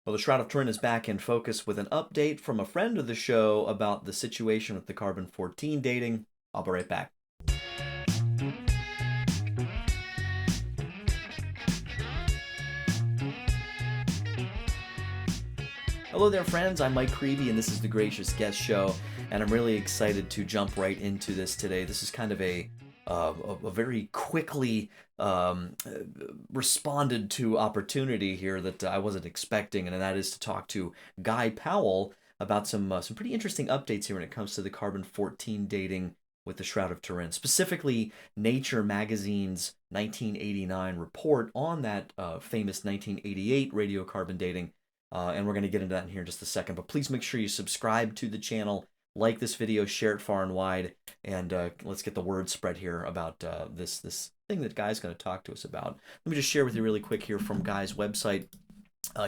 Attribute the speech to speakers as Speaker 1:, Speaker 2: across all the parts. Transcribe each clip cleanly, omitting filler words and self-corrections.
Speaker 1: Well, the Shroud of Turin is back in focus with an update from a friend of the show about the situation with the carbon-14 dating. I'll be right back. Hello there, friends. I'm Mike Creavey, and this is the Gracious Guest Show, and I'm really excited to jump right into this today. This is kind of a very quickly responded to opportunity here that I wasn't expecting, and that is to talk to Guy Powell about some pretty interesting updates here when it comes to the carbon-14 dating with the Shroud of Turin, specifically Nature magazine's 1989 report on that famous 1988 radiocarbon dating. And we're going to get into that in here in just a second. But please make sure you subscribe to the channel, like this video, share it far and wide, and let's get the word spread here about this thing that Guy's going to talk to us about. Let me just share with you really quick here from Guy's website.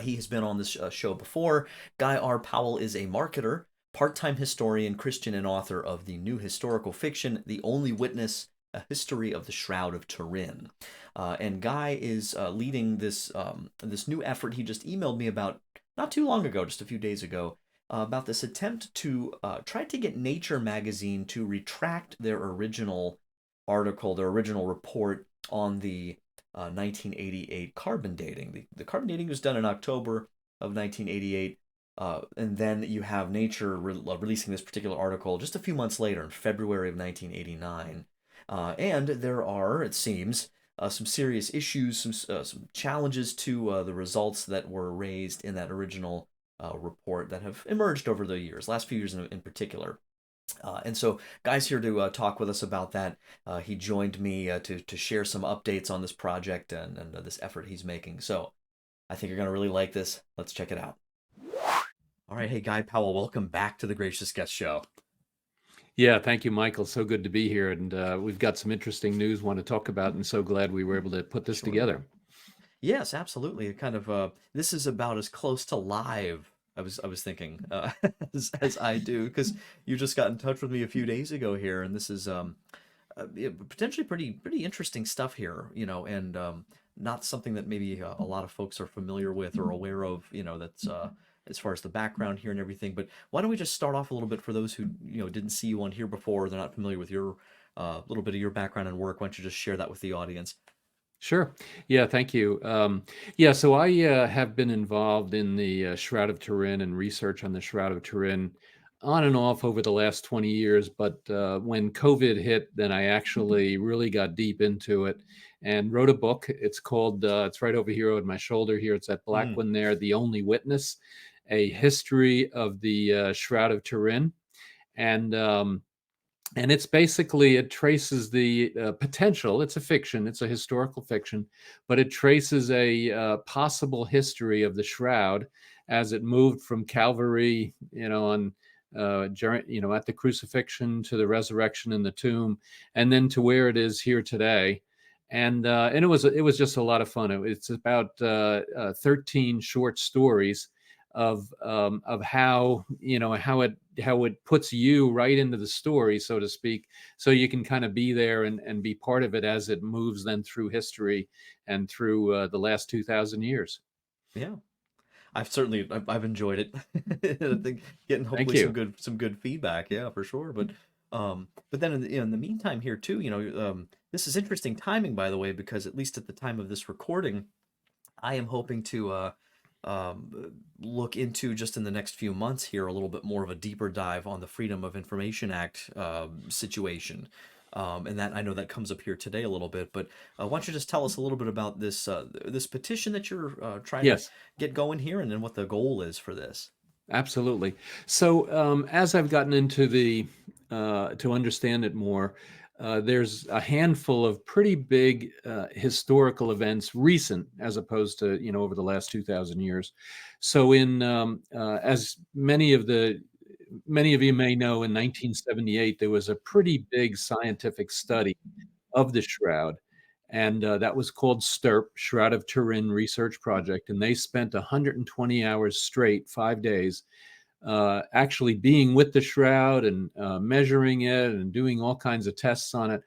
Speaker 1: He has been on this show before. Guy R. Powell is a marketer, part-time historian, Christian, and author of the new historical fiction, The Only Witness, A History of the Shroud of Turin. And Guy is leading this new effort he just emailed me about not too long ago, just a few days ago, about this attempt to try to get Nature magazine to retract their original article, their original report on the 1988 carbon dating. The carbon dating was done in October of 1988, and then you have Nature releasing this particular article just a few months later, in February of 1989. And there are, it seems, some serious issues, some challenges to the results that were raised in that original report that have emerged over the years, last few years in particular. And so Guy's here to talk with us about that. He joined me to share some updates on this project and this effort he's making. So I think you're going to really like this. Let's check it out. All right. Hey, Guy Powell, welcome back to the Gracious Guest Show.
Speaker 2: Yeah, thank you, Michael. So good to be here. And we've got some interesting news we want to talk about, and so glad we were able to put this
Speaker 1: Sure.
Speaker 2: together.
Speaker 1: Yes, absolutely. It kind of this is about as close to live. I was thinking as I do, because you just got in touch with me a few days ago here, and this is yeah, potentially pretty interesting stuff here, and not something that maybe a lot of folks are familiar with or aware of, that's as far as the background here and everything. But why don't we just start off a little bit for those who didn't see you on here before, they're not familiar with your little bit of your background and work. Why don't you just share that with the audience?
Speaker 2: Sure. Yeah, thank you. Yeah, so I have been involved in the Shroud of Turin and research on the Shroud of Turin on and off over the last 20 years. But when COVID hit, then I actually really got deep into it and wrote a book. It's called, it's right over here on my shoulder here. It's that black
Speaker 1: Mm,
Speaker 2: one there, The Only Witness, A History of the Shroud of Turin. And and it's basically, it traces the potential. It's a fiction, it's a historical fiction, but it traces a possible history of the shroud as it moved from Calvary, on at the crucifixion, to the resurrection in the tomb, and then to where it is here today. And it was just a lot of fun. It's about 13 short stories of how how it puts you right into the story, so to speak, so you can kind of be there and be part of it as it moves then through history and through the last 2,000 years.
Speaker 1: yeah. I've enjoyed it. I think getting
Speaker 2: Thank
Speaker 1: hopefully some
Speaker 2: you.
Speaker 1: good feedback, yeah, for sure. But then in the meantime here too, this is interesting timing, by the way, because at least at the time of this recording, I am hoping to look into, just in the next few months here, a little bit more of a deeper dive on the Freedom of Information Act situation. And that, I know that comes up here today a little bit, but why don't you just tell us a little bit about this petition that you're trying to
Speaker 2: Yes.
Speaker 1: get going here, and then what the goal is for this.
Speaker 2: Absolutely. So as I've gotten into the to understand it more, there's a handful of pretty big historical events, recent as opposed to over the last 2,000 years. So as many of you may know, in 1978 there was a pretty big scientific study of the shroud. And that was called STURP, Shroud of Turin Research Project. And they spent 120 hours straight, 5 days, actually being with the shroud and measuring it and doing all kinds of tests on it.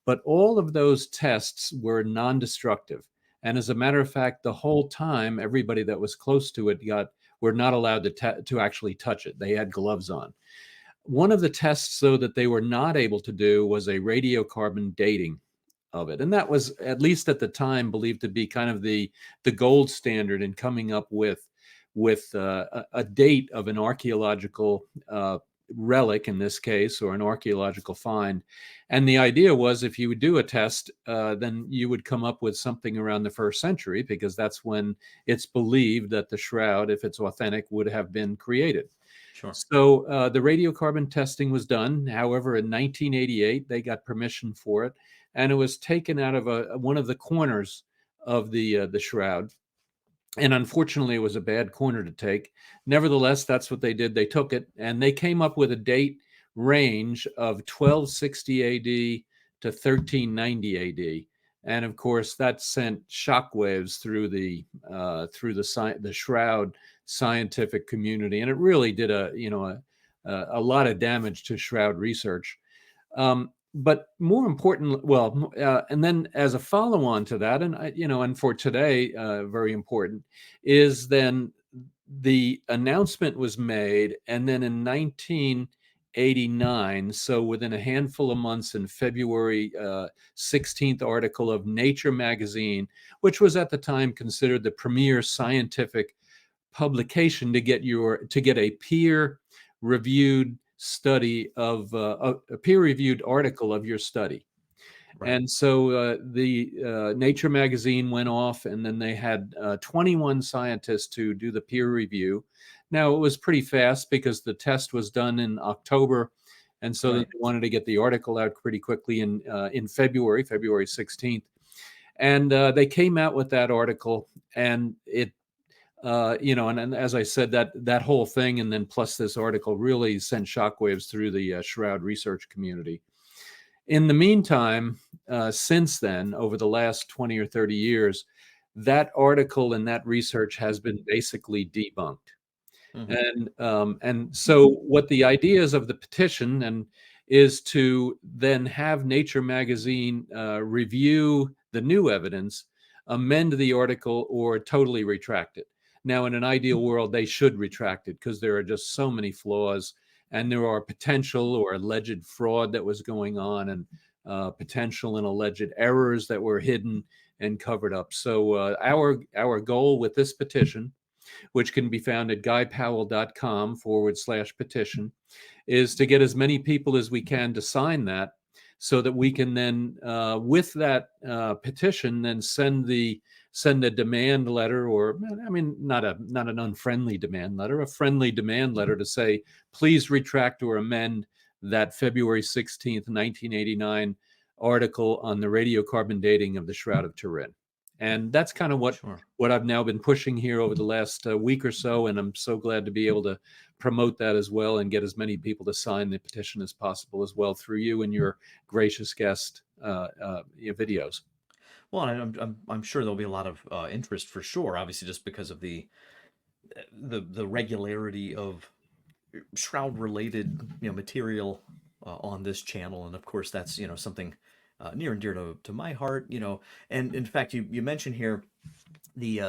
Speaker 2: But all of those tests were non destructive. And as a matter of fact, the whole time, everybody that was close to it were not allowed to actually touch it. They had gloves on. One of the tests, though, that they were not able to do was a radiocarbon dating of it. And that was, at least at the time, believed to be kind of the gold standard in coming up with a date of an archaeological relic, in this case, or an archaeological find. And the idea was, if you would do a test, then you would come up with something around the 1st century, because that's when it's believed that the shroud, if it's authentic, would have been created.
Speaker 1: Sure.
Speaker 2: So the radiocarbon testing was done. However, in 1988, they got permission for it, and it was taken out of one of the corners of the shroud. And unfortunately, it was a bad corner to take. Nevertheless, that's what they did. They took it, and they came up with a date range of 1260 AD to 1390 AD. And of course, that sent shockwaves through the shroud scientific community, and it really did a lot of damage to shroud research. But more important, and then as a follow-on to that, and for today, very important, is then the announcement was made, and then in 1989, so within a handful of months, in February 16th article of Nature magazine, which was at the time considered the premier scientific publication to get a peer-reviewed study of a peer-reviewed article of your study.
Speaker 1: Right.
Speaker 2: And so the Nature magazine went off, and then they had 21 scientists to do the peer review. Now, it was pretty fast because the test was done in October, and so
Speaker 1: Right.
Speaker 2: they wanted to get the article out pretty quickly in February 16th. And they came out with that article, and it and as I said, that whole thing, and then plus this article, really sent shockwaves through the shroud research community. In the meantime, since then, over the last 20 or 30 years, that article and that research has been basically debunked.
Speaker 1: Mm-hmm.
Speaker 2: And so what the idea is of the petition is to then have Nature magazine review the new evidence, amend the article, or totally retract it. Now, in an ideal world, they should retract it, because there are just so many flaws, and there are potential or alleged fraud that was going on, and potential and alleged errors that were hidden and covered up. So our goal with this petition, which can be found at guypowell.com/petition, is to get as many people as we can to sign that, so that we can then, with that petition, then send a demand letter, or, I mean, not an unfriendly demand letter, a friendly demand letter, to say, please retract or amend that February 16th, 1989 article on the radiocarbon dating of the Shroud of Turin. And that's kind of what
Speaker 1: Sure.
Speaker 2: I've now been pushing here over the last week or so, and I'm so glad to be able to promote that as well, and get as many people to sign the petition as possible as well, through you and your gracious guest videos.
Speaker 1: Well, I'm sure there'll be a lot of interest for sure. Obviously, just because of the regularity of shroud related material on this channel, and of course that's something near and dear to my heart. And in fact, you mentioned here the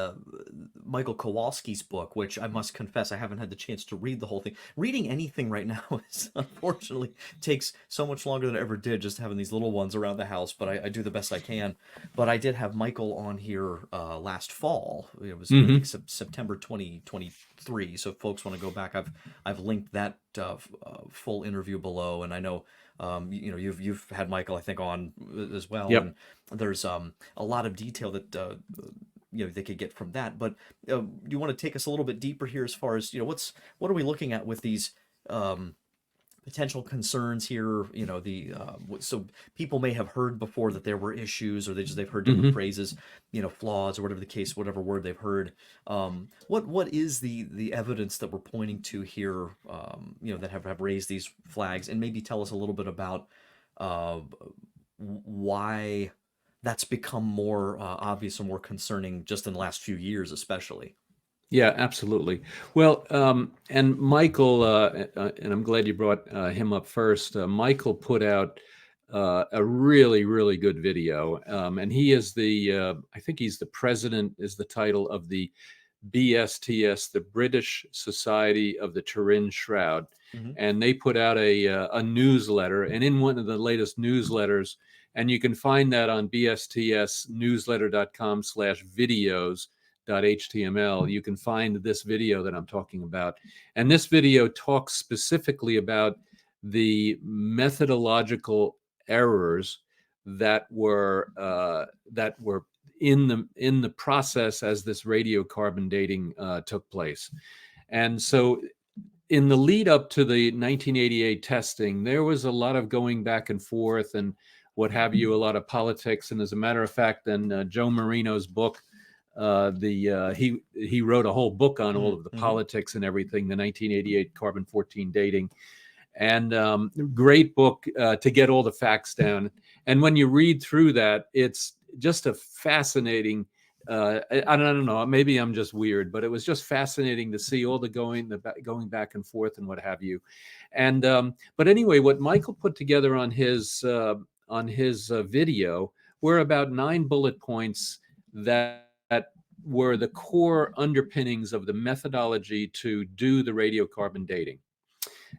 Speaker 1: Michael Kowalski's book, which I must confess I haven't had the chance to read the whole thing. Reading anything right now is unfortunately takes so much longer than it ever did, just having these little ones around the house. But I do the best I can. But I did have Michael on here last fall. It was I think September 2023. So if folks want to go back, I've linked that full interview below, and I know. You've had Michael, I think, on as well,
Speaker 2: Yep.
Speaker 1: and there's a lot of detail that they could get from that. But you want to take us a little bit deeper here, as far as what are we looking at with these potential concerns here? So people may have heard before that there were issues, or they've heard different phrases, flaws, or whatever the case, whatever word they've heard. What is the evidence that we're pointing to here? That have raised these flags, and maybe tell us a little bit about why that's become more obvious and more concerning just in the last few years, especially.
Speaker 2: Yeah, absolutely. Well, and Michael, and I'm glad you brought him up first. Michael put out a really, really good video. And he is I think he's the president, is the title of the BSTS, the British Society of the Turin Shroud.
Speaker 1: Hmm.
Speaker 2: And they put out a newsletter. And in one of the latest newsletters, and you can find that on bstsnewsletter.com/videos.html, you can find this video that I'm talking about. And this video talks specifically about the methodological errors that were in the process as this radiocarbon dating took place. And so in the lead up to the 1988 testing, there was a lot of going back and forth and what have you, a lot of politics. And as a matter of fact, then Joe Marino's book, he wrote a whole book on all of the politics and everything, the 1988 carbon 14 dating. And great book to get all the facts down. And when you read through that, it's just a fascinating, I don't know, maybe I'm just weird, but it was just fascinating to see all the going back and forth and what have you. And but anyway, what Michael put together on his video were about 9 bullet points that were the core underpinnings of the methodology to do the radiocarbon dating.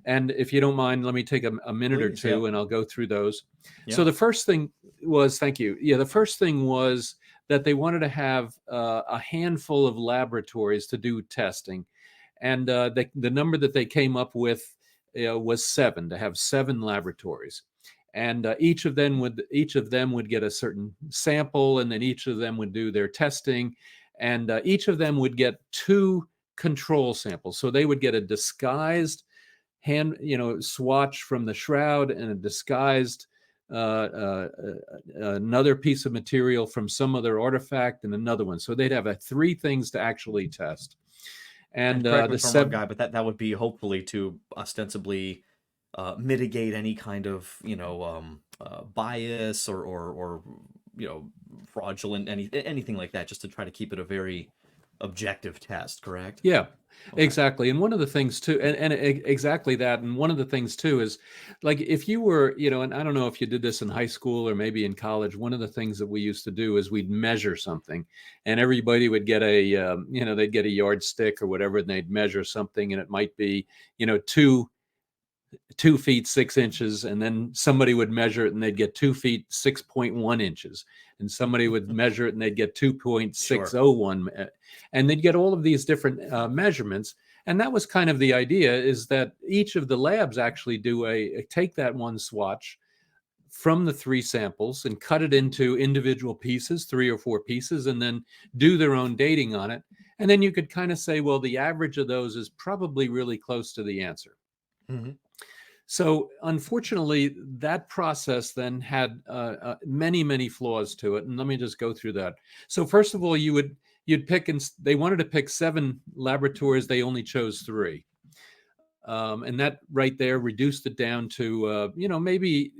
Speaker 2: And if you don't mind, let me take a minute or two and I'll go through those.
Speaker 1: Yeah.
Speaker 2: So the first thing was, thank you. Yeah, the first thing was that they wanted to have a handful of laboratories to do testing. And the number that they came up with was 7, to have 7 laboratories. And each of them would get a certain sample, and then each of them would do their testing, and each of them would get 2 control samples. So they would get a disguised swatch from the shroud and a disguised another piece of material from some other artifact and another one. So they'd have 3 things to actually test. And
Speaker 1: correct me if I'm wrong, Guy, but that would be hopefully to ostensibly mitigate any kind of bias or fraudulent anything like that, just to try to keep it a very objective test, correct?
Speaker 2: Yeah, okay. Exactly. And one of the things too, and exactly that. And one of the things too is, like, if you were, and I don't know if you did this in high school or maybe in college, one of the things that we used to do is we'd measure something, and everybody would get they'd get a yardstick or whatever, and they'd measure something, and it might be, 2 feet 6 inches, and then somebody would measure it and they'd get 2 feet 6.1 inches, and somebody would measure it and they'd get 2.601, and they'd get all of these different measurements. And that was kind of the idea, is that each of the labs actually take that one swatch from the 3 samples and cut it into individual pieces, 3 or 4 pieces, and then do their own dating on it. And then you could kind of say, well, the average of those is probably really close to the answer. Mm-hmm. So unfortunately, that process then had many, many flaws to it. And let me just go through that. So first of all, you'd pick, and they wanted to pick 7 laboratories. They only chose 3. And that right there reduced it down to, maybe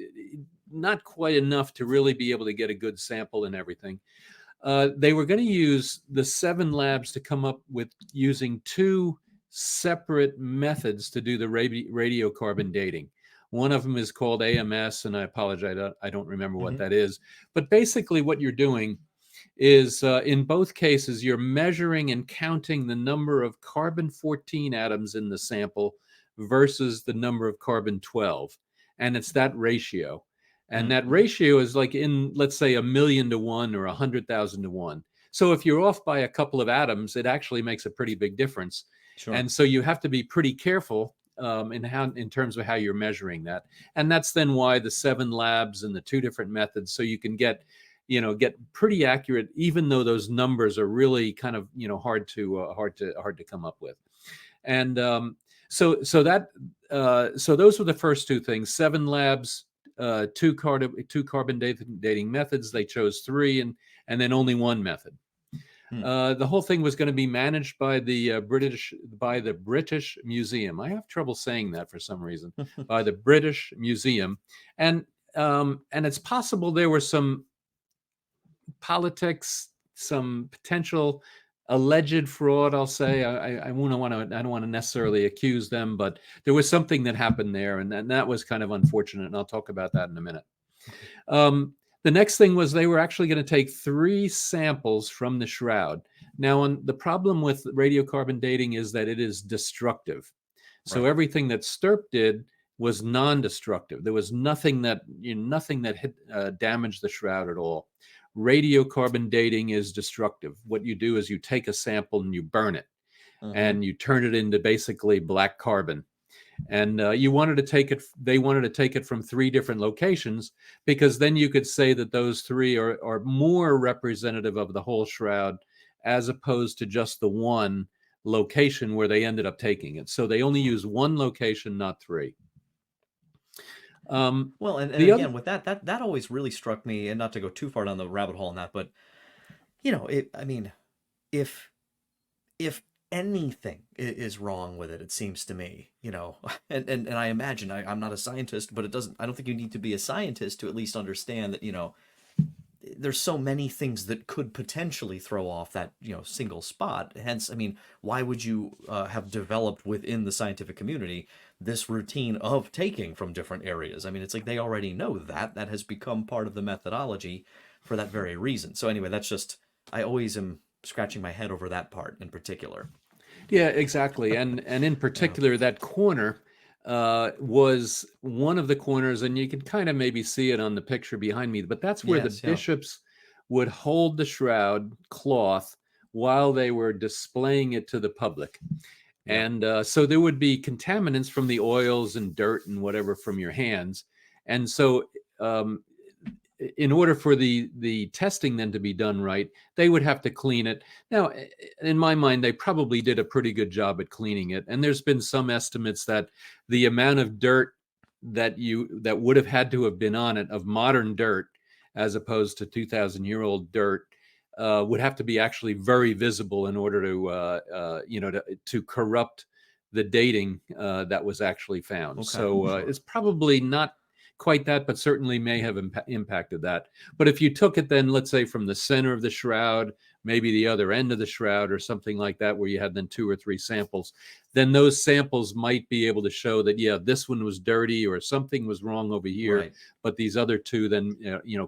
Speaker 2: not quite enough to really be able to get a good sample and everything. They were going to use the 7 labs to come up with using 2 separate methods to do the radiocarbon dating. One of them is called AMS, and I apologize, I don't remember what that is. But basically what you're doing is, in both cases, you're measuring and counting the number of carbon-14 atoms in the sample versus the number of carbon-12. And it's that ratio. And that ratio is like in, let's say, 1,000,000 to 1 or 100,000 to 1. So if you're off by a couple of atoms, it actually makes a pretty big difference. Sure. And so you have to be pretty careful in terms of how you're measuring that. And that's then why the 7 labs and the 2 different methods, so you can get pretty accurate, even though those numbers are really kind of hard to come up with. And so those were the first 2 things: 7 labs, 2 carbon dating methods. They chose 3, and then only 1 method. The whole thing was going to be managed by the British Museum. I have trouble saying that for some reason. By the British Museum, and it's possible there were some politics, some potential alleged fraud. I'll say I don't want to necessarily accuse them, but there was something that happened there, and that was kind of unfortunate. And I'll talk about that in a minute. The next thing was they were actually going to take 3 samples from the shroud. Now, the problem with radiocarbon dating is that it is destructive. So
Speaker 1: Right.
Speaker 2: everything that Stirp did was non-destructive. There was nothing that damaged the shroud at all. Radiocarbon dating is destructive. What you do is you take a sample and you burn it,
Speaker 1: Mm-hmm.
Speaker 2: and you turn it into basically black carbon. And they wanted to take it from 3 different locations, because then you could say that those 3 are more representative of the whole shroud, as opposed to just the one location where they ended up taking it. So they only use 1 location, not 3.
Speaker 1: Well, and
Speaker 2: The other,
Speaker 1: again, with that always really struck me, and not to go too far down the rabbit hole on that, but I mean, if if anything is wrong with it, it seems to me, and I imagine I'm not a scientist, but I don't think you need to be a scientist to at least understand that, there's so many things that could potentially throw off that, single spot. Hence, I mean, why would you have developed within the scientific community this routine of taking from different areas? I mean, it's like they already know that has become part of the methodology for that very reason. So anyway, that's just, I always am scratching my head over that part in particular.
Speaker 2: yeah, exactly. And in
Speaker 1: Yeah.
Speaker 2: particular, that corner was one of the corners, and you can kind of maybe see it on the picture behind me, but that's where the
Speaker 1: Yes. Yeah.
Speaker 2: bishops would hold the shroud cloth while they were displaying it to the public.
Speaker 1: Yeah.
Speaker 2: And so there would be contaminants from the oils and dirt and whatever from your hands. And so um, in order for the testing then to be done right, they would have to clean it. Now, in my mind, they probably did a pretty good job at cleaning it. And there's been some estimates that the amount of dirt that would have had to have been on it, of modern dirt, as opposed to 2,000-year-old dirt, would have to be actually very visible in order to corrupt the dating that was actually found.
Speaker 1: Okay.
Speaker 2: So
Speaker 1: Sure.
Speaker 2: it's probably not quite that, but certainly may have impacted that. But if you took it then, let's say, from the center of the shroud, maybe the other end of the shroud or something like that, where you had then 2 or 3 samples, then those samples might be able to show that, yeah, this one was dirty or something was wrong over here,
Speaker 1: Right.
Speaker 2: but these other 2 then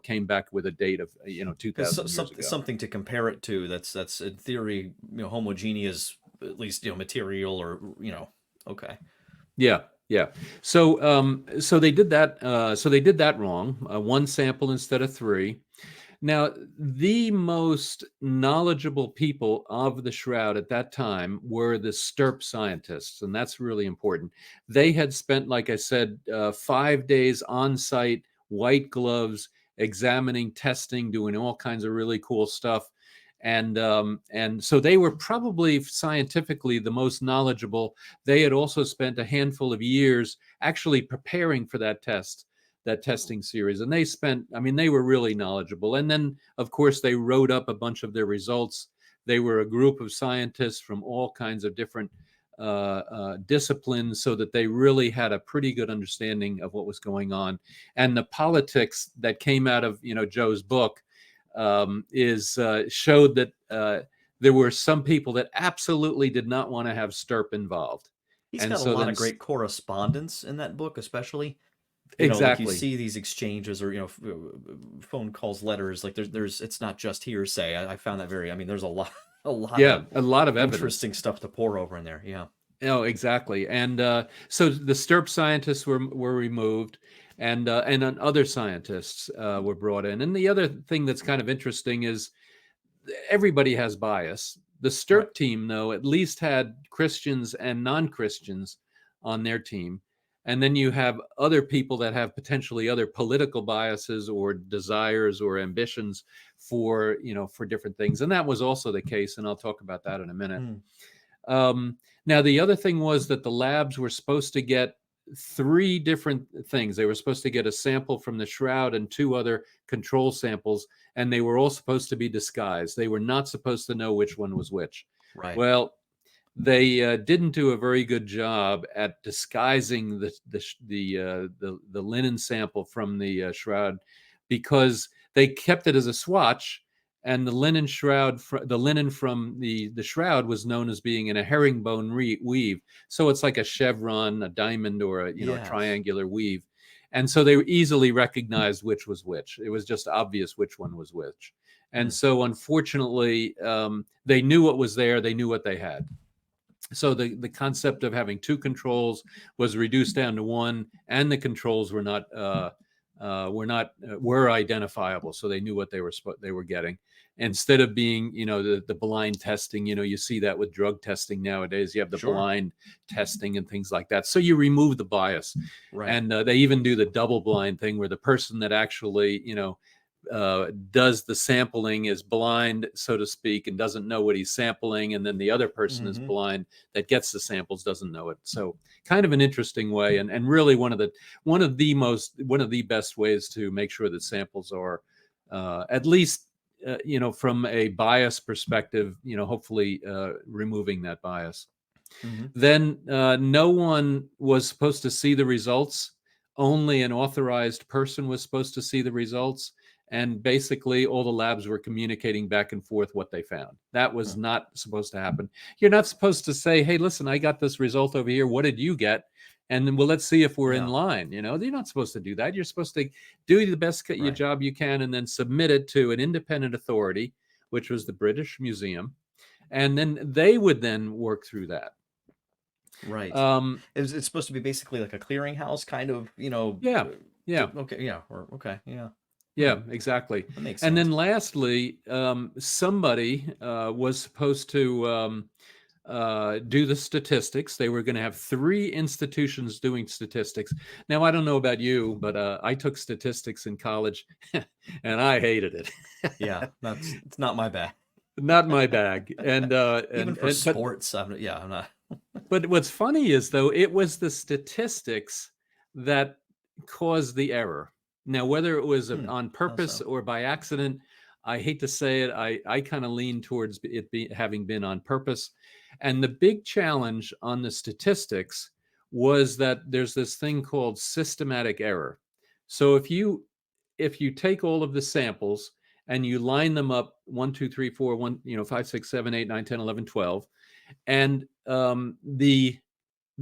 Speaker 2: came back with a date of
Speaker 1: Because
Speaker 2: 2,000 years ago.
Speaker 1: something to compare it to that's in theory, homogeneous, at least, material, or, okay.
Speaker 2: Yeah, yeah. So they did that. So they did that wrong. 1 sample instead of 3. Now, the most knowledgeable people of the shroud at that time were the Stirp scientists, and that's really important. They had spent, like I said, 5 days on site, white gloves, examining, testing, doing all kinds of really cool stuff. And so they were probably scientifically the most knowledgeable. They had also spent a handful of years actually preparing for that testing series. And they were really knowledgeable. And then, of course, they wrote up a bunch of their results. They were a group of scientists from all kinds of different disciplines, so that they really had a pretty good understanding of what was going on. And the politics that came out of Joe's book showed that there were some people that absolutely did not want to have Stirp involved.
Speaker 1: He's
Speaker 2: And
Speaker 1: got a
Speaker 2: so
Speaker 1: lot
Speaker 2: then
Speaker 1: of great correspondence in that book, especially. Like you
Speaker 2: exactly.
Speaker 1: see these exchanges, or, phone calls, letters. Like there's it's not just hearsay. I found that very. I mean, there's a lot, a lot
Speaker 2: Yeah,
Speaker 1: of
Speaker 2: a lot of evidence.
Speaker 1: interesting stuff to pour over in there. Yeah.
Speaker 2: Oh, exactly. And so the Stirp scientists were removed, and then other scientists were brought in. And the other thing that's kind of interesting is everybody has bias. The
Speaker 1: Right.
Speaker 2: Stirp team, though, at least had Christians and non-Christians on their team. And then you have other people that have potentially other political biases or desires or ambitions for different things. And that was also the case. And I'll talk about that in a minute.
Speaker 1: Mm.
Speaker 2: Now, the other thing was that the labs were supposed to get 3 different things. They were supposed to get a sample from the shroud and 2 other control samples, and they were all supposed to be disguised. They were not supposed to know which one was which.
Speaker 1: Right.
Speaker 2: Well, they didn't do a very good job at disguising the linen sample from the shroud, because they kept it as a swatch, and the linen from the shroud was known as being in a herringbone weave. So it's like a chevron, a diamond, or a
Speaker 1: Yes.
Speaker 2: triangular weave. And so they easily recognized which was which. It was just obvious which one was which. And so unfortunately, they knew what was there. They knew what they had. So the concept of having two controls was reduced down to one, and the controls were identifiable, so they knew what they were getting. Instead of being, the blind testing, you see that with drug testing nowadays. You have the blind testing and things like that. So you remove the bias, and they even do the double blind thing where the person that actually, does the sampling is blind, so to speak, and doesn't know what he's sampling, and then the other person is blind that gets the samples, doesn't know it. So kind of an interesting way, and really one of the best ways to make sure that samples are at least from a bias perspective, hopefully removing that bias. Then no one was supposed to see the results. Only an authorized person was supposed to see the results. And basically all the labs were communicating back and forth what they found. That was not supposed to happen. You're not supposed to say, hey, listen, I got this result over here. What did you get? And then, well, let's see if we're in line. You're not supposed to do that. You're supposed to do the best your job you can and then submit it to an independent authority, which was the British Museum. And then they would then work through that.
Speaker 1: Right. It's supposed to be basically like a clearinghouse kind of,
Speaker 2: Yeah.
Speaker 1: Okay. Yeah. Okay. Yeah.
Speaker 2: Yeah, exactly.
Speaker 1: That makes
Speaker 2: and
Speaker 1: sense.
Speaker 2: then lastly, somebody was supposed to do the statistics. They were going to have 3 institutions doing statistics. Now, I don't know about you, but I took statistics in college and I hated it.
Speaker 1: Yeah, it's not my bag.
Speaker 2: Not my bag. And
Speaker 1: even for sports, I'm not.
Speaker 2: But what's funny is, though, it was the statistics that caused the error. Now, whether it was on purpose or by accident, I hate to say it, I kind of lean towards it having been on purpose. And the big challenge on the statistics was that there's this thing called systematic error. So if you take all of the samples and you line them up 1, 2, 3, 4, 1, 5, 6, 7, 8, 9, 10, 11, 12, and the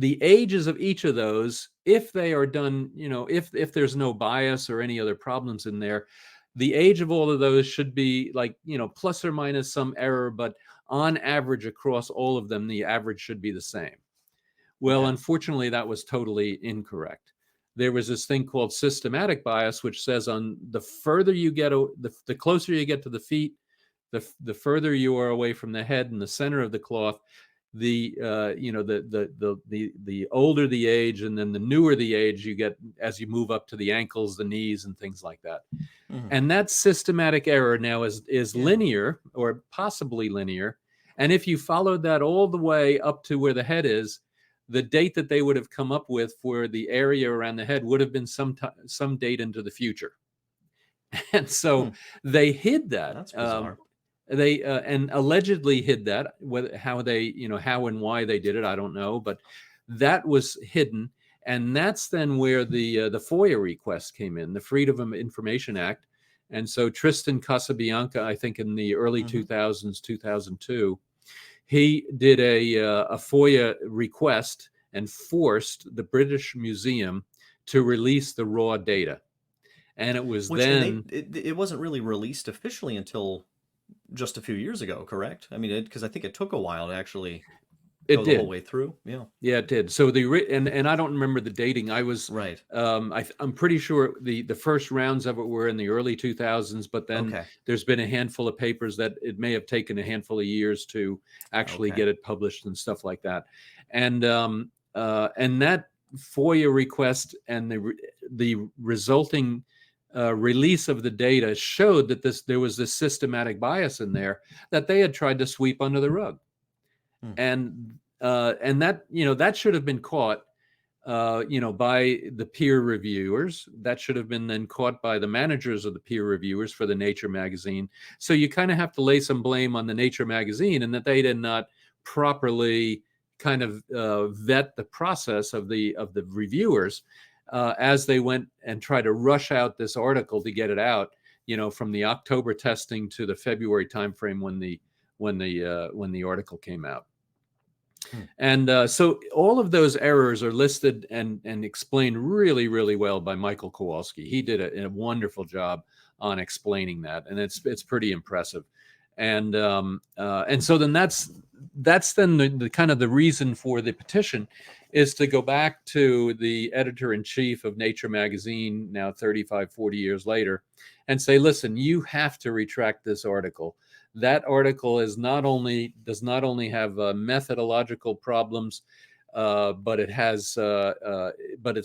Speaker 2: ages of each of those, if they are done, if there's no bias or any other problems in there, the age of all of those should be like, plus or minus some error, but on average across all of them, the average should be the same. Well, unfortunately, that was totally incorrect. There was this thing called systematic bias, which says on the further you get, the closer you get to the feet, the further you are away from the head and the center of the cloth, the older the age, and then the newer the age you get as you move up to the ankles, the knees, and things like that. And that systematic error now is linear or possibly linear. And if you followed that all the way up to where the head is, the date that they would have come up with for the area around the head would have been some date into the future. And so they hid that.
Speaker 1: That's bizarre.
Speaker 2: They and allegedly hid that. How and why they did it, I don't know, but that was hidden. And that's then where the FOIA request came in, the Freedom of Information Act. And so Tristan Casabianca, I think in the early 2000s, 2002, he did a FOIA request and forced the British Museum to release the raw data. And it was
Speaker 1: it wasn't really released officially until just a few years ago, correct? I mean, because I think it took a while to actually go the whole way through. Yeah,
Speaker 2: it did. So and I don't remember the dating. I was
Speaker 1: right.
Speaker 2: I'm pretty sure the first rounds of it were in the early 2000s, but then there's been a handful of papers that it may have taken a handful of years to actually get it published and stuff like that. And that FOIA request and the resulting release of the data showed that there was this systematic bias in there that they had tried to sweep under the rug. And that, that should have been caught, by the peer reviewers. That should have been then caught by the managers of the peer reviewers for the Nature magazine. So you kind of have to lay some blame on the Nature magazine and that they did not properly kind of vet the process of the reviewers as they went and tried to rush out this article to get it out, from the October testing to the February timeframe when the article came out.
Speaker 1: Hmm.
Speaker 2: And so all of those errors are listed and explained really, really well by Michael Kowalski. He did a wonderful job on explaining that, and it's pretty impressive. And so then that's then the kind of the reason for the petition is to go back to the editor-in-chief of Nature magazine now 35, 40 years later and say, listen, you have to retract this article. That article does not only have methodological problems, but it's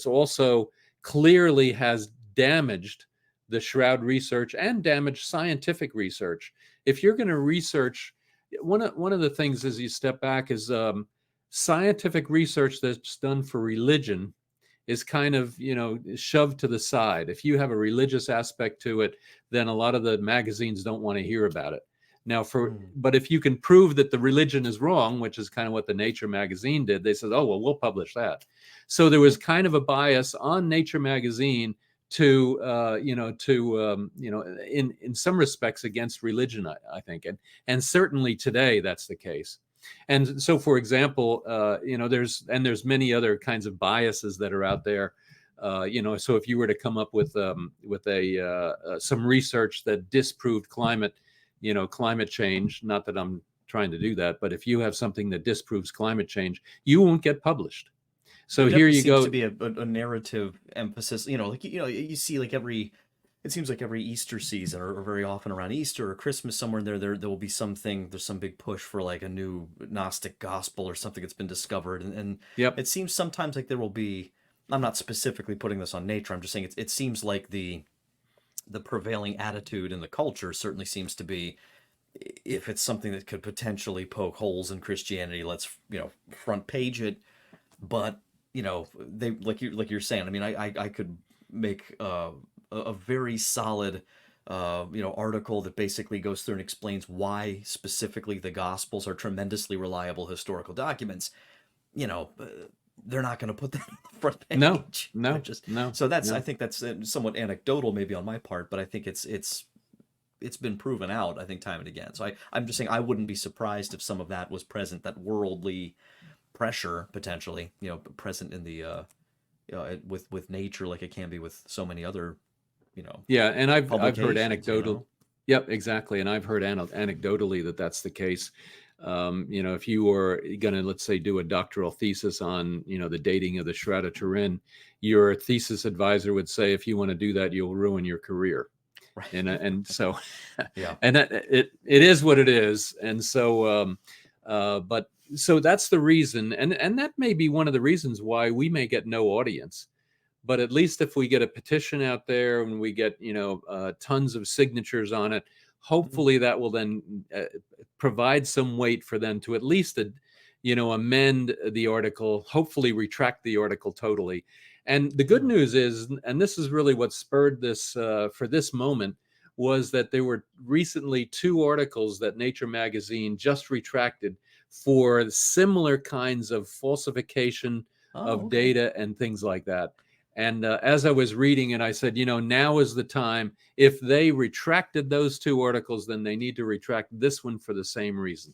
Speaker 2: also clearly has damaged the Shroud research and damaged scientific research. If you're going to research, one of the things as you step back is scientific research that's done for religion is kind of, shoved to the side. If you have a religious aspect to it, then a lot of the magazines don't want to hear about it. Now, but if you can prove that the religion is wrong, which is kind of what the Nature magazine did, they said, oh, well, we'll publish that. So there was kind of a bias on Nature magazine to, in some respects against religion, I think. And certainly today that's the case. And so, for example, there's many other kinds of biases that are out there. So if you were to come up with some research that disproved climate change, not that I'm trying to do that, but if you have something that disproves climate change, you won't get published. So here you go.
Speaker 1: Seems to be a narrative emphasis. You see like it seems like every Easter season, or very often around Easter or Christmas, somewhere in there will be something. There's some big push for like a new Gnostic gospel or something that's been discovered, and
Speaker 2: Yep.
Speaker 1: it seems sometimes like there will be. I'm not specifically putting this on Nature. I'm just saying it seems like the prevailing attitude in the culture certainly seems to be, if it's something that could potentially poke holes in Christianity, let's front page it. But they like you're saying. I mean, I could make a very solid article that basically goes through and explains why specifically the Gospels are tremendously reliable historical documents. They're not going to put that on the front page.
Speaker 2: No.
Speaker 1: So I think that's somewhat anecdotal maybe on my part, but I think it's been proven out, I think, time and again. So I'm just saying I wouldn't be surprised if some of that was present, that worldly pressure potentially, present in the with Nature, like it can be with so many other,
Speaker 2: Yeah, and I've heard
Speaker 1: anecdotal.
Speaker 2: Yep, exactly, and I've heard anecdotally that that's the case. If you were going to, let's say, do a doctoral thesis on, the dating of the Shroud of Turin, your thesis advisor would say, if you want to do that, you'll ruin your career.
Speaker 1: Right.
Speaker 2: And so,
Speaker 1: yeah,
Speaker 2: and it is what it is. And so, but so that's the reason, and that may be one of the reasons why we may get no audience. But at least if we get a petition out there and we get tons of signatures on it, hopefully that will then provide some weight for them to at least amend the article, hopefully retract the article totally. And the good news is, and this is really what spurred this for this moment, was that there were recently 2 articles that Nature magazine just retracted for similar kinds of falsification of data and things like that. And as I was reading it, I said, now is the time. If they retracted those 2 articles, then they need to retract this one for the same reason.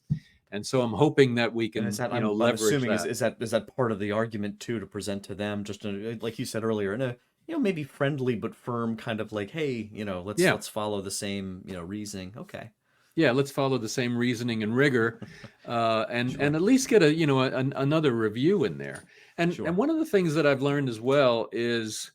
Speaker 2: And so I'm hoping that we can,
Speaker 1: I'm
Speaker 2: leverage
Speaker 1: assuming
Speaker 2: that.
Speaker 1: Is that part of the argument too, to present to them, just like you said earlier, in a maybe friendly but firm kind of like, hey, let's follow the same reasoning. Okay.
Speaker 2: Yeah, let's follow the same reasoning and rigor, and
Speaker 1: Sure.
Speaker 2: and at least get another review in there. And
Speaker 1: Sure.
Speaker 2: and one of the things that I've learned as well is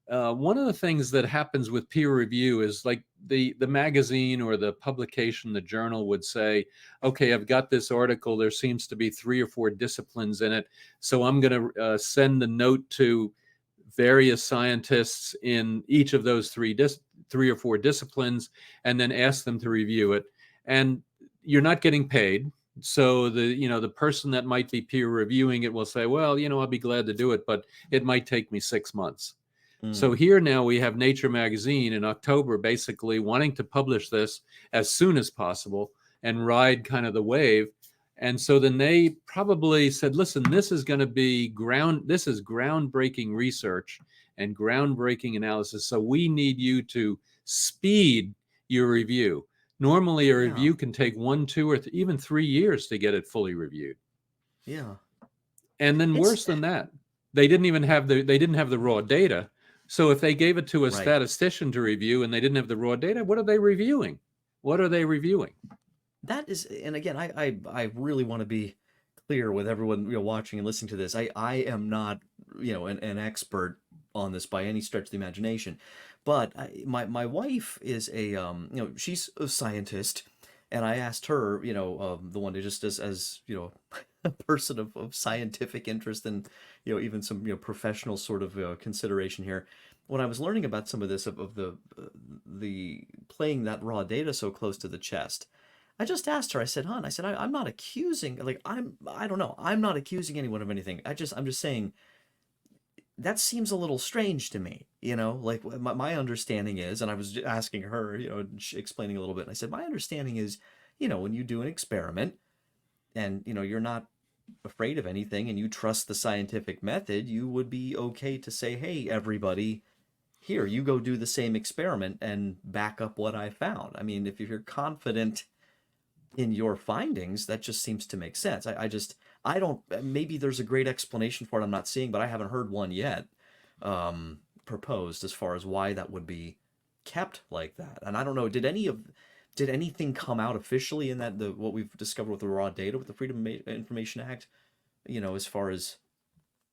Speaker 2: one of the things that happens with peer review is like the magazine or the publication, the journal would say, okay, I've got this article. There seems to be 3 or 4 disciplines in it, so I'm going to send a note to various scientists in each of those 3 or 4 disciplines, and then ask them to review it. And you're not getting paid. So the person that might be peer reviewing it will say, well, I'll be glad to do it, but it might take me 6 months. So here now we have Nature magazine in October basically wanting to publish this as soon as possible and ride kind of the wave. And so then they probably said, listen, this is going to be groundbreaking research and groundbreaking analysis. So we need you to speed your review. Normally a review can take 1, 2, or even 3 years to get it fully reviewed.
Speaker 1: Yeah.
Speaker 2: And then
Speaker 1: It's
Speaker 2: worse than that, they didn't have the raw data. So if they gave it to a
Speaker 1: right.
Speaker 2: statistician to review and they didn't have the raw data, what are they reviewing? What are they reviewing?
Speaker 1: That is, and again, I really want to be clear with everyone, watching and listening to this. I am not, an expert on this by any stretch of the imagination, but my wife is she's a scientist, and I asked her, the one day, just as a person of scientific interest and even some professional sort of consideration here. When I was learning about some of this of the playing that raw data so close to the chest, I just asked her. I said, "Hon," I said, I'm not accusing. Like, I don't know. I'm not accusing anyone of anything. I'm just saying that seems a little strange to me. Like my understanding is, and I was asking her, explaining a little bit. And I said, my understanding is, when you do an experiment and you're not afraid of anything and you trust the scientific method, you would be okay to say, hey, everybody, here, you go do the same experiment and back up what I found. I mean, if you're confident in your findings, that just seems to make sense. I don't, maybe there's a great explanation for it I'm not seeing, but I haven't heard one yet proposed as far as why that would be kept like that. And I don't know, did anything come out officially in that, the what we've discovered with the raw data with the Freedom of Information Act, as far as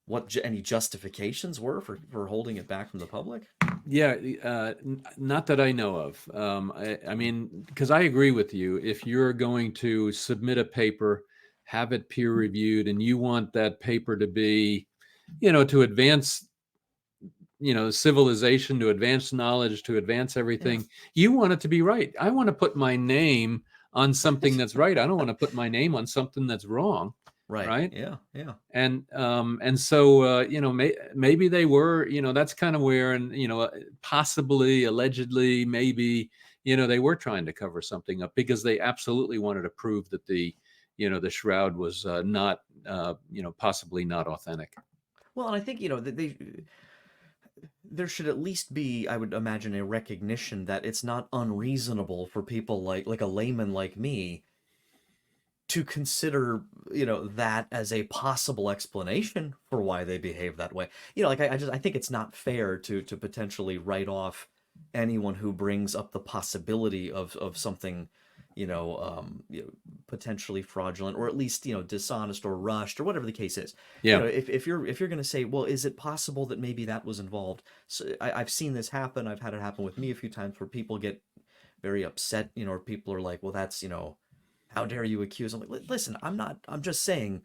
Speaker 1: what any justifications were for holding it back from the public?
Speaker 2: Yeah, not that I know of. I mean, because I agree with you. If you're going to submit a paper, have it peer reviewed, and you want that paper to be, to advance, civilization, to advance knowledge, to advance
Speaker 1: Yeah.
Speaker 2: everything, you want it to be right. I want to put my name on something that's right. I don't want to put my name on something that's wrong,
Speaker 1: Right.
Speaker 2: right?
Speaker 1: Yeah. Yeah.
Speaker 2: And so maybe they were, that's kind of where, and possibly, allegedly, maybe, they were trying to cover something up because they absolutely wanted to prove that the shroud was not, possibly not authentic.
Speaker 1: Well, and I think, there should at least be, I would imagine, a recognition that it's not unreasonable for people like a layman like me to consider, that as a possible explanation for why they behave that way. Like I think it's not fair to potentially write off anyone who brings up the possibility of something, potentially fraudulent or at least, dishonest or rushed or whatever the case is.
Speaker 2: Yeah.
Speaker 1: If you're going to say, well, is it possible that maybe that was involved? So I've seen this happen. I've had it happen with me a few times where people get very upset, or people are like, well, that's, how dare you accuse? I'm like, listen, I'm just saying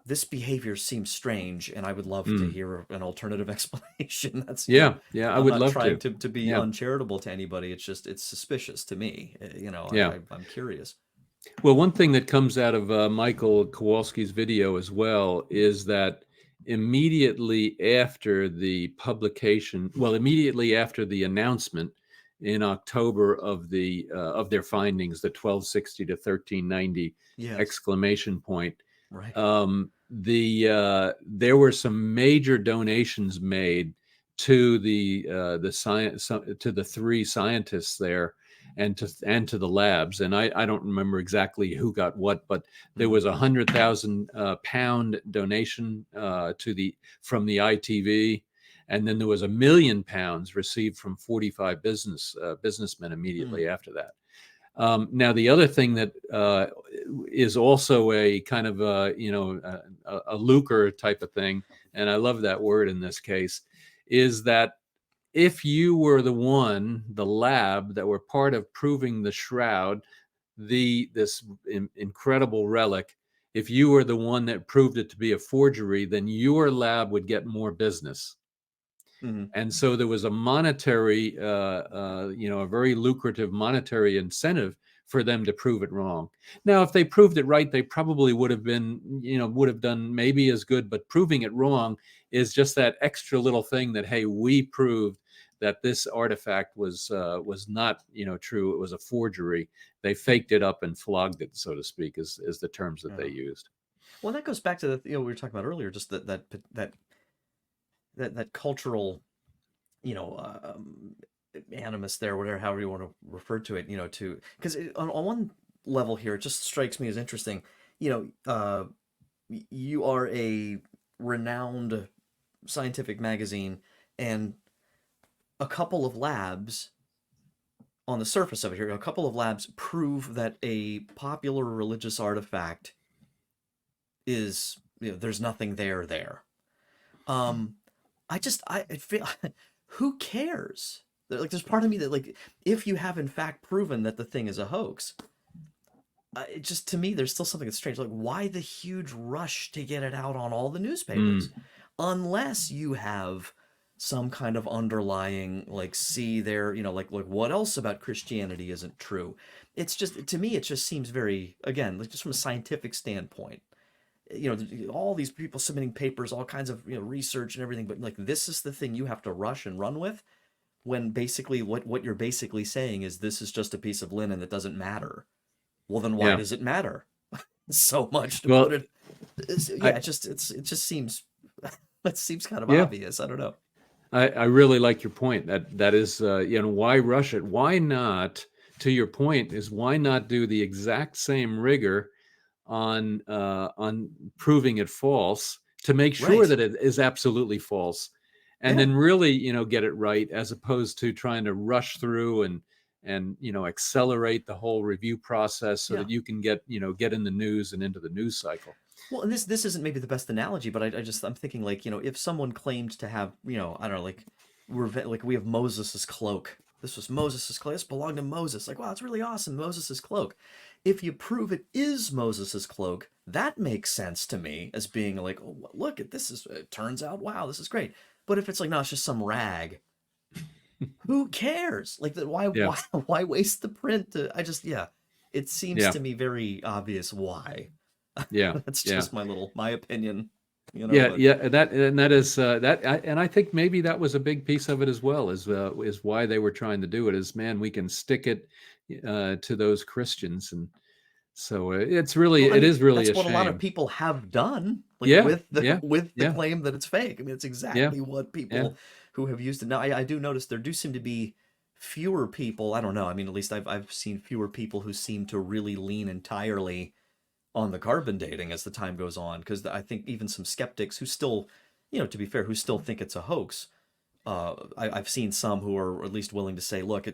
Speaker 1: this behavior seems strange and I would love to
Speaker 2: Mm.
Speaker 1: hear an alternative explanation. That's,
Speaker 2: Yeah. Yeah. I
Speaker 1: I'm
Speaker 2: would
Speaker 1: not
Speaker 2: love
Speaker 1: trying
Speaker 2: to.
Speaker 1: to be
Speaker 2: Yeah.
Speaker 1: uncharitable to anybody. It's just, it's suspicious to me.
Speaker 2: Yeah.
Speaker 1: I'm curious.
Speaker 2: Well, one thing that comes out of Michael Kowalski's video as well is that immediately after the publication, well, immediately after the announcement in October of their findings, the 1260 to 1390
Speaker 1: Yes.
Speaker 2: exclamation point,
Speaker 1: Right.
Speaker 2: there were some major donations made to the science, to the three scientists there, and to the labs. And I don't remember exactly who got what, but there
Speaker 1: Hmm.
Speaker 2: was £100,000 donation from the ITV, and then there was £1 million received from 45 businessmen
Speaker 1: Hmm.
Speaker 2: immediately after that. Now, the other thing that is also a kind of a lucre type of thing, and I love that word in this case, is that if you were the lab that were part of proving the shroud, this incredible relic, if you were the one that proved it to be a forgery, then your lab would get more business.
Speaker 1: Hmm.
Speaker 2: And so there was a monetary, a very lucrative monetary incentive for them to prove it wrong. Now, if they proved it right, they probably would have done maybe as good, but proving it wrong is just that extra little thing that, hey, we proved that this artifact was not, true. It was a forgery. They faked it up and flogged it, so to speak, is the terms that they
Speaker 1: Yeah.
Speaker 2: used.
Speaker 1: Well, that goes back to the, we were talking about earlier, just that cultural, you know, animus there, whatever, however you want to refer to it, because on one level here, it just strikes me as interesting, you know, you are a renowned scientific magazine, and a couple of labs on the surface of it here, a couple of labs prove that a popular religious artifact is, there's nothing there. Um, I feel, who cares? Like, there's part of me that, like, if you have in fact proven that the thing is a hoax, it just, to me, there's still something that's strange. Like, why the huge rush to get it out on all the newspapers?
Speaker 2: Mm,
Speaker 1: Unless you have some kind of underlying, like, see there, like what else about Christianity isn't true? It's just, to me, it just seems very, again, like, just from a scientific standpoint, all these people submitting papers, all kinds of, research and everything, but like, this is the thing you have to rush and run with, when basically what you're basically saying is this is just a piece of linen that doesn't matter. Well, then why
Speaker 2: yeah.
Speaker 1: does it matter so much to put
Speaker 2: Well,
Speaker 1: it? Yeah,
Speaker 2: I
Speaker 1: it just seems it seems kind of
Speaker 2: yeah.
Speaker 1: obvious. I don't know.
Speaker 2: I really like your point. That is, why rush it? Why not? To your point, is why not do the exact same rigor on proving it false to make sure
Speaker 1: Right.
Speaker 2: that it is absolutely false, and
Speaker 1: Yeah.
Speaker 2: then really, get it right, as opposed to trying to rush through and accelerate the whole review process so
Speaker 1: Yeah.
Speaker 2: that you can get in the news and into the news cycle.
Speaker 1: Well, and this isn't maybe the best analogy, but I'm thinking, like, if someone claimed to have, I don't know, like, like, we have Moses's cloak. This was Moses's cloak. This belonged to Moses. Like, wow, it's really awesome, Moses's cloak. If you prove it is Moses's cloak, that makes sense to me as being like, oh, look at this, is it turns out, wow, this is great. But if it's like, no, it's just some rag, who cares? Like, that, why
Speaker 2: Yeah,
Speaker 1: why waste the print to, yeah, it seems
Speaker 2: yeah,
Speaker 1: to me very obvious why.
Speaker 2: yeah,
Speaker 1: That's
Speaker 2: yeah.
Speaker 1: just my opinion,
Speaker 2: Yeah,
Speaker 1: but
Speaker 2: yeah, that is and I think maybe that was a big piece of it as well, is why they were trying to do it. Is, man, we can stick it to those Christians, and so
Speaker 1: well, I
Speaker 2: it
Speaker 1: mean,
Speaker 2: is really
Speaker 1: that's
Speaker 2: a
Speaker 1: what a lot of
Speaker 2: shame.
Speaker 1: people have done, like,
Speaker 2: Yeah,
Speaker 1: with the
Speaker 2: yeah, yeah,
Speaker 1: claim that it's fake. I mean, it's
Speaker 2: yeah,
Speaker 1: exactly what
Speaker 2: yeah,
Speaker 1: people who have used it. Now, I do notice there do seem to be fewer people. I don't know. I mean, at least I've seen fewer people who seem to really lean entirely on the carbon dating as the time goes on, because I think even some skeptics who still, to be fair, who still think it's a hoax. I've seen some who are at least willing to say, look,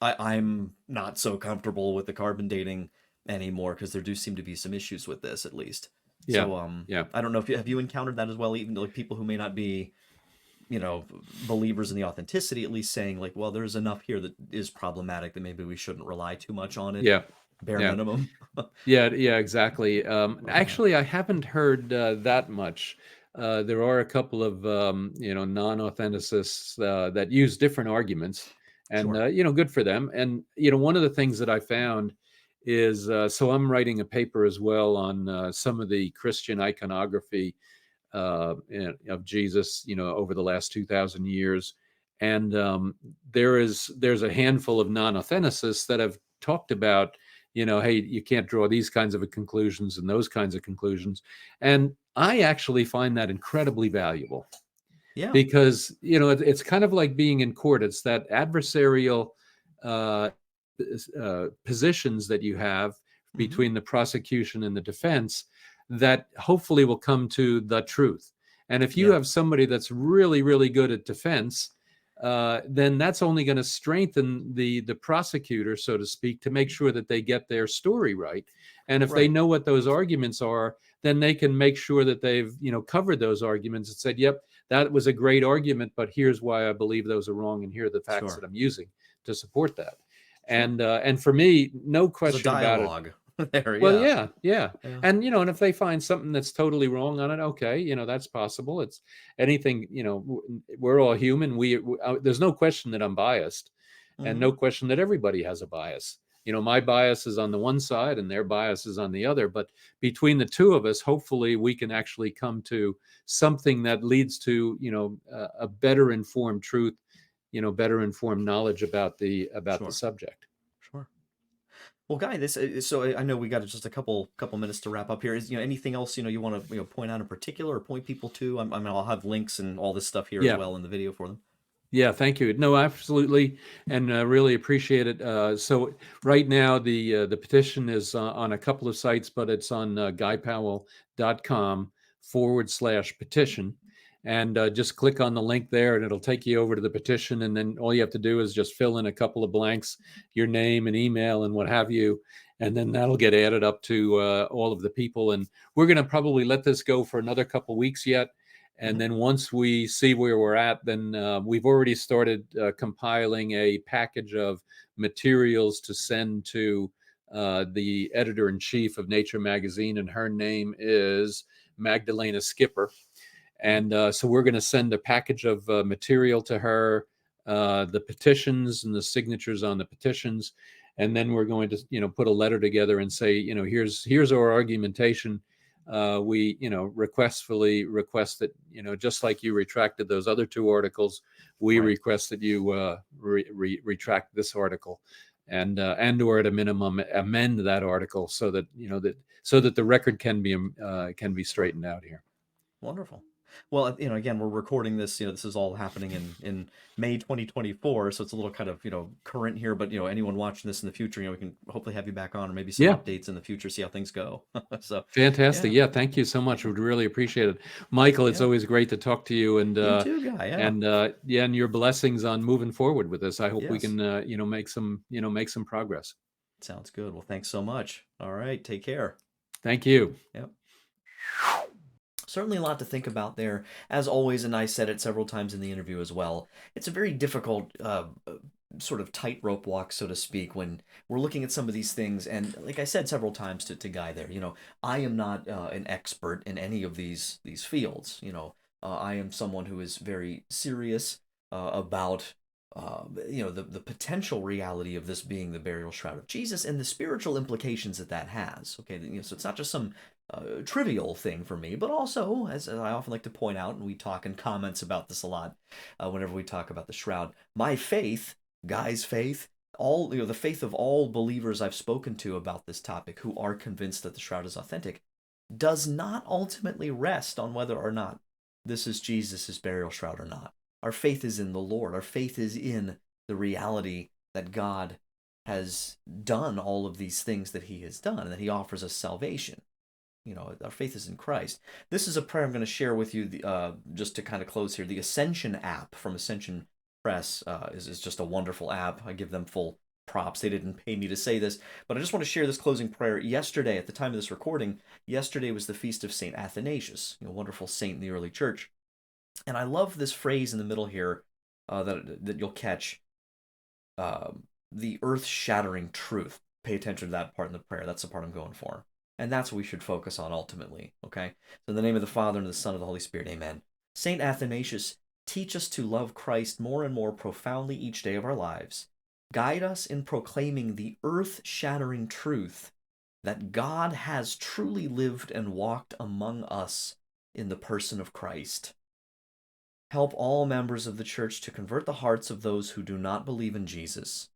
Speaker 1: I'm not so comfortable with the carbon dating anymore, because there do seem to be some issues with this, at least.
Speaker 2: yeah,
Speaker 1: So
Speaker 2: yeah.
Speaker 1: I don't know if you have you encountered that as well, even like people who may not be, you know, believers in the authenticity, at least saying like, well, there's enough here that is problematic that maybe we shouldn't rely too much on it,
Speaker 2: Yeah,
Speaker 1: bare
Speaker 2: yeah,
Speaker 1: minimum.
Speaker 2: yeah, yeah, exactly.
Speaker 1: But
Speaker 2: Actually, I haven't heard that much. There are a couple of non-authenticists that use different arguments, and
Speaker 1: sure.
Speaker 2: good for them. And one of the things that I found is, so I'm writing a paper as well on some of the Christian iconography of Jesus, over the last 2,000 years. And there's a handful of non-authenticists that have talked about, hey, you can't draw these kinds of conclusions and those kinds of conclusions. And I actually find that incredibly valuable,
Speaker 1: Yeah.
Speaker 2: because it's kind of like being in court. It's that adversarial uh, positions that you have
Speaker 1: Hmm.
Speaker 2: between the prosecution and the defense that hopefully will come to the truth. And if you
Speaker 1: Yeah.
Speaker 2: have somebody that's really, really good at defense, then that's only going to strengthen the prosecutor, so to speak, to make sure that they get their story right. And if they
Speaker 1: Right.
Speaker 2: know what those arguments are, then they can make sure that they've covered those arguments and said, "Yep, that was a great argument, but here's why I believe those are wrong, and here are the facts that
Speaker 1: Sure.
Speaker 2: I'm using to support that."
Speaker 1: Sure.
Speaker 2: And for me, no
Speaker 1: There's a
Speaker 2: question about it.
Speaker 1: dialogue there.
Speaker 2: Well,
Speaker 1: Yeah.
Speaker 2: yeah, yeah.
Speaker 1: Yeah.
Speaker 2: And if they find something that's totally wrong on it, okay, that's possible. It's anything, we're all human. There's no question that I'm biased, and
Speaker 1: Hmm.
Speaker 2: no question that everybody has a bias. My bias is on the one side and their bias is on the other. But between the two of us, hopefully we can actually come to something that leads to, a better informed truth, better informed knowledge about the
Speaker 1: Sure.
Speaker 2: subject.
Speaker 1: Sure. Well, Guy, this so I know we got just a couple minutes to wrap up here. Is anything else you want to point out in particular or point people to? I mean, I'll have links and all this stuff here as
Speaker 2: Yeah.
Speaker 1: well in the video for them.
Speaker 2: Yeah, thank you. No, absolutely, and really appreciate it. So right now, the petition is on a couple of sites, but it's on rttract.com/petition. And just click on the link there and it'll take you over to the petition. And then all you have to do is just fill in a couple of blanks, your name and email and what have you. And then that'll get added up to all of the people. And we're going to probably let this go for another couple of weeks yet. And then once we see where we're at, then we've already started compiling a package of materials to send to the editor-in-chief of Nature magazine. And her name is Magdalena Skipper. And so we're going to send a package of material to her, the petitions and the signatures on the petitions. And then we're going to, put a letter together and say, here's our argumentation. We, requestfully request that, just like you retracted those other two articles, we request that you retract this article and or at a minimum amend that article so that, so that the record can be straightened out here.
Speaker 1: Wonderful. Well, again, we're recording this, this is all happening in May 2024, so it's a little kind of, current here, but, anyone watching this in the future, we can hopefully have you back on or maybe some updates in the future, see how things go. So
Speaker 2: fantastic. Yeah. Thank you so much. Would really appreciate it. Michael, it's always great to talk to you and,
Speaker 1: you too, Guy,
Speaker 2: and your blessings on moving forward with this. I hope we can, make some progress.
Speaker 1: Sounds good. Well, thanks so much. All right. Take care.
Speaker 2: Thank you.
Speaker 1: Yep. Certainly a lot to think about there. As always, and I said it several times in the interview as well, it's a very difficult sort of tightrope walk, so to speak, when we're looking at some of these things. And like I said several times to Guy there, I am not an expert in any of these fields. I am someone who is very serious about the potential reality of this being the burial shroud of Jesus and the spiritual implications that has. Okay, so it's not just some trivial thing for me, but also, as I often like to point out, and we talk in comments about this a lot whenever we talk about the shroud, my faith, Guy's faith, all the faith of all believers I've spoken to about this topic who are convinced that the shroud is authentic, does not ultimately rest on whether or not this is Jesus' burial shroud or not. Our faith is in the Lord. Our faith is in the reality that God has done all of these things that he has done and that he offers us salvation. Our faith is in Christ. This is a prayer I'm going to share with you just to kind of close here. The Ascension app from Ascension Press is just a wonderful app. I give them full props. They didn't pay me to say this, but I just want to share this closing prayer. Yesterday, at the time of this recording, yesterday was the feast of St. Athanasius, a wonderful saint in the early church. And I love this phrase in the middle here that you'll catch, the earth-shattering truth. Pay attention to that part in the prayer. That's the part I'm going for. And that's what we should focus on ultimately, okay? So in the name of the Father, and of the Son, and of the Holy Spirit, amen. St. Athanasius, teach us to love Christ more and more profoundly each day of our lives. Guide us in proclaiming the earth-shattering truth that God has truly lived and walked among us in the person of Christ. Help all members of the Church to convert the hearts of those who do not believe in Jesus.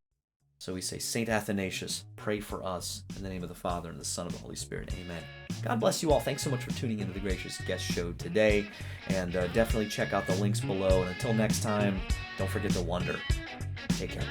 Speaker 1: So we say, St. Athanasius, pray for us in the name of the Father, and the Son, and the Holy Spirit. Amen. God bless you all. Thanks so much for tuning into the Gracious Guest Show today. And definitely check out the links below. And until next time, don't forget to wonder. Take care.